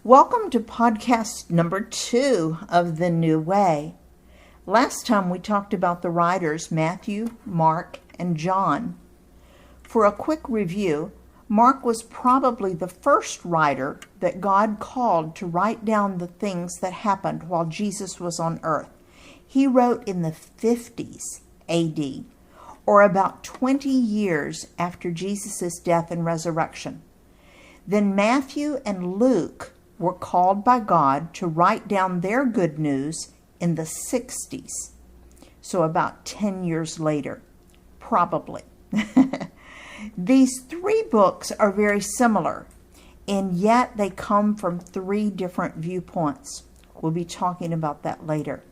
Welcome to podcast number 2 of The New Way. Last time we talked about the writers Matthew, Mark, and John. For a quick review, Mark was probably the first writer that God called to write down the things that happened while Jesus was on earth. He wrote in the 50s AD, or about 20 years after Jesus' death and resurrection. Then Matthew and Luke were called by God to write down their good news in the 60s, so about 10 years later, probably. These 3 books are very similar, and yet they come from 3 different viewpoints. We'll be talking about that later.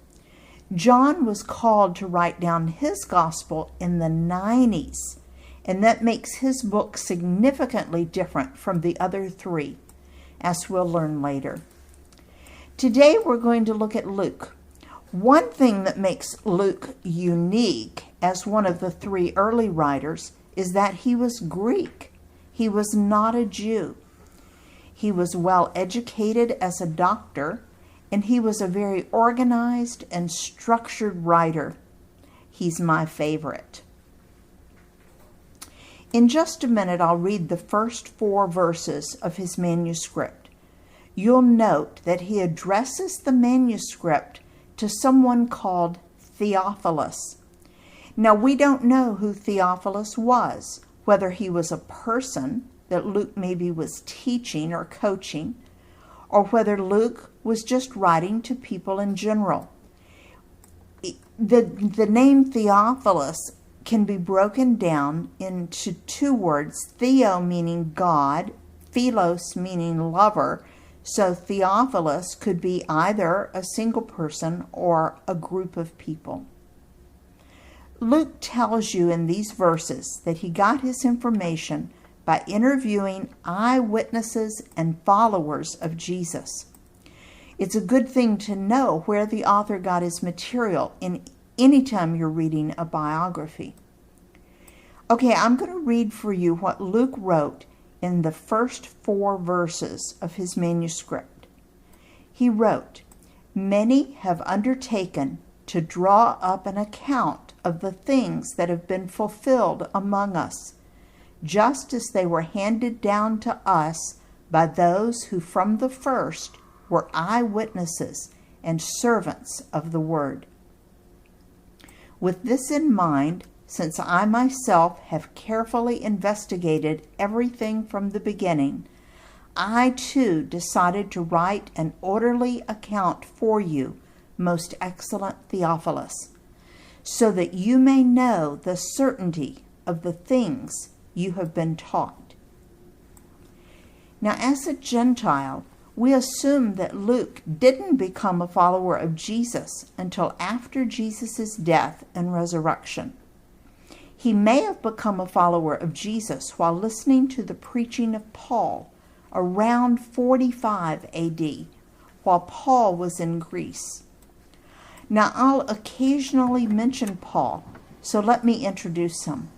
John was called to write down his gospel in the 90s, and that makes his book significantly different from the other 3. As we'll learn later. Today we're going to look at Luke. One thing that makes Luke unique as one of the 3 early writers is that he was Greek. He was not a Jew. He was well educated as a doctor, and he was a very organized and structured writer. He's my favorite. In just a minute, I'll read the first 4 verses of his manuscript. You'll note that he addresses the manuscript to someone called Theophilus. Now, we don't know who Theophilus was, whether he was a person that Luke maybe was teaching or coaching, or whether Luke was just writing to people in general. The name Theophilus can be broken down into 2 words, theo meaning God, philos meaning lover, so Theophilus could be either a single person or a group of people. Luke tells you in these verses that he got his information by interviewing eyewitnesses and followers of Jesus. It's a good thing to know where the author got his material in anytime you're reading a biography. Okay, I'm going to read for you what Luke wrote in the first 4 verses of his manuscript. He wrote, "Many have undertaken to draw up an account of the things that have been fulfilled among us, just as they were handed down to us by those who from the first were eyewitnesses and servants of the word. With this in mind, since I myself have carefully investigated everything from the beginning, I too decided to write an orderly account for you, most excellent Theophilus, so that you may know the certainty of the things you have been taught." Now, as a Gentile, we assume that Luke didn't become a follower of Jesus until after Jesus' death and resurrection. He may have become a follower of Jesus while listening to the preaching of Paul around 45 AD, while Paul was in Greece. Now, I'll occasionally mention Paul, so let me introduce him.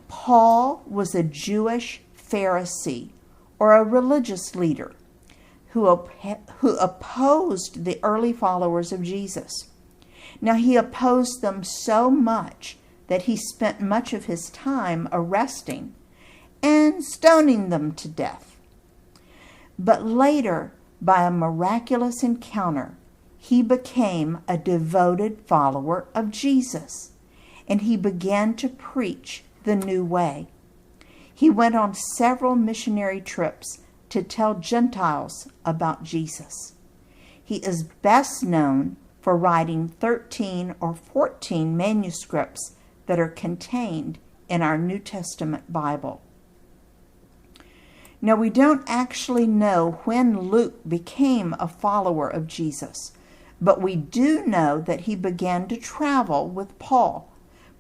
Paul was a Jewish Pharisee, or a religious leader, who opposed the early followers of Jesus. Now, he opposed them so much that he spent much of his time arresting and stoning them to death. But later, by a miraculous encounter, he became a devoted follower of Jesus, and he began to preach the new way. He went on several missionary trips to tell Gentiles about Jesus. He is best known for writing 13 or 14 manuscripts that are contained in our New Testament Bible. Now, we don't actually know when Luke became a follower of Jesus, but we do know that he began to travel with Paul,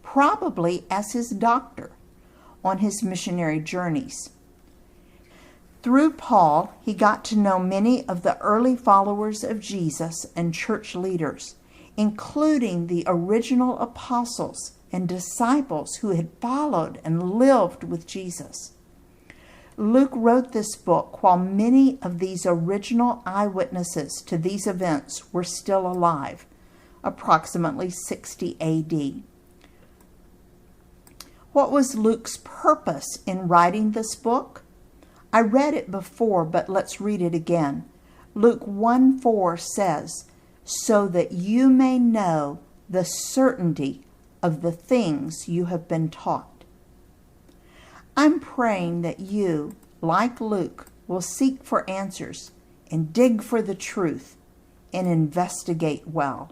probably as his doctor, on his missionary journeys. Through Paul, he got to know many of the early followers of Jesus and church leaders, including the original apostles and disciples who had followed and lived with Jesus. Luke wrote this book while many of these original eyewitnesses to these events were still alive, approximately 60 AD. What was Luke's purpose in writing this book? I read it before, but let's read it again. Luke 1:4 says, "So that you may know the certainty of the things you have been taught." I'm praying that you, like Luke, will seek for answers and dig for the truth and investigate well.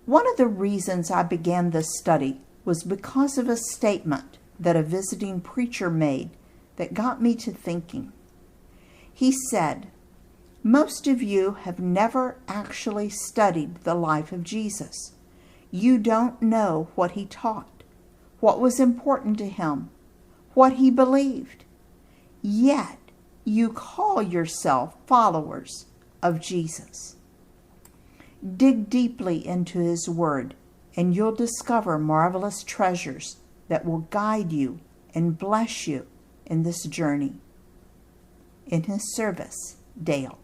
One of the reasons I began this study was because of a statement that a visiting preacher made that got me to thinking. He said, "Most of you have never actually studied the life of Jesus. You don't know what he taught, what was important to him, what he believed. Yet you call yourself followers of Jesus." Dig deeply into his word, and you'll discover marvelous treasures that will guide you and bless you in this journey. In his service, Dale.